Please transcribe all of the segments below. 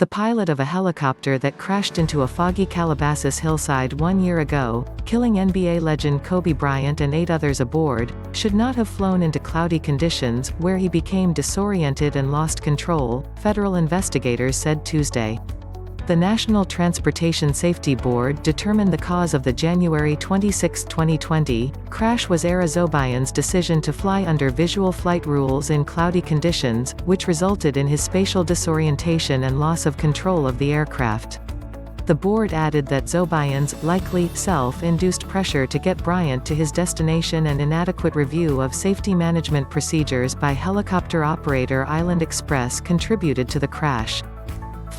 the pilot of a helicopter that crashed into a foggy Calabasas hillside 1 year ago, killing NBA legend Kobe Bryant and 8 others aboard, should not have flown into cloudy conditions, where he became disoriented and lost control, federal investigators said Tuesday. The National Transportation Safety Board determined the cause of the January 26, 2020, crash was Air Zobayan's decision to fly under visual flight rules in cloudy conditions, which resulted in his spatial disorientation and loss of control of the aircraft. The board added that Zobayan's likely self-induced pressure to get Bryant to his destination and inadequate review of safety management procedures by helicopter operator Island Express contributed to the crash.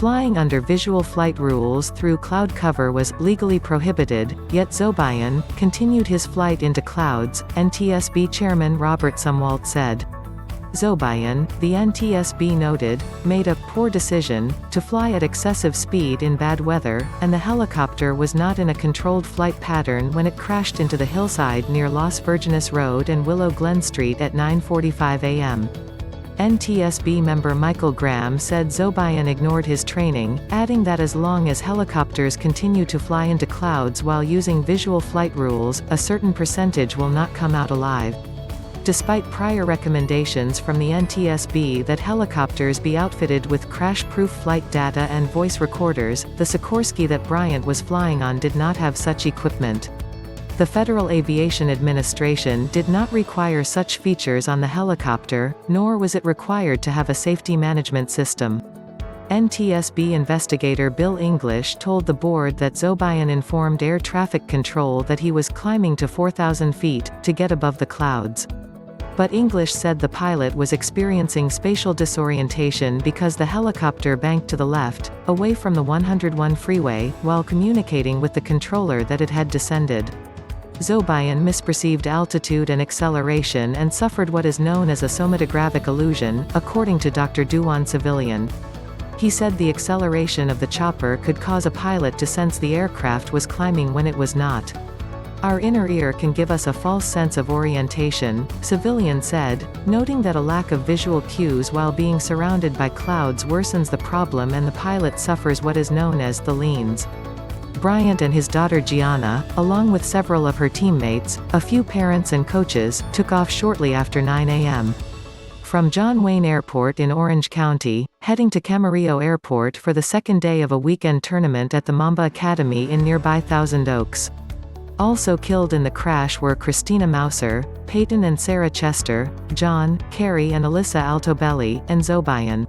Flying under visual flight rules through cloud cover was legally prohibited, yet Zobayan continued his flight into clouds, NTSB Chairman Robert Sumwalt said. Zobayan, the NTSB noted, made a poor decision to fly at excessive speed in bad weather, and the helicopter was not in a controlled flight pattern when it crashed into the hillside near Las Virgenes Road and Willow Glen Street at 9:45 a.m. NTSB member Michael Graham said Zobayan ignored his training, adding that as long as helicopters continue to fly into clouds while using visual flight rules, a certain percentage will not come out alive. Despite prior recommendations from the NTSB that helicopters be outfitted with crash-proof flight data and voice recorders, the Sikorsky that Bryant was flying on did not have such equipment. The Federal Aviation Administration did not require such features on the helicopter, nor was it required to have a safety management system. NTSB investigator Bill English told the board that Zobayan informed air traffic control that he was climbing to 4,000 feet, to get above the clouds. But English said the pilot was experiencing spatial disorientation because the helicopter banked to the left, away from the 101 freeway, while communicating with the controller that it had descended. Zobayan misperceived altitude and acceleration and suffered what is known as a somatographic illusion, according to Dr. Duwan Civilian. He said the acceleration of the chopper could cause a pilot to sense the aircraft was climbing when it was not. Our inner ear can give us a false sense of orientation, Civilian said, noting that a lack of visual cues while being surrounded by clouds worsens the problem and the pilot suffers what is known as the leans. Bryant and his daughter Gianna, along with several of her teammates, a few parents and coaches, took off shortly after 9 a.m. from John Wayne Airport in Orange County, heading to Camarillo Airport for the second day of a weekend tournament at the Mamba Academy in nearby Thousand Oaks. Also killed in the crash were Christina Mauser, Peyton and Sarah Chester, John, Carrie and Alyssa Altobelli, and Zobayan.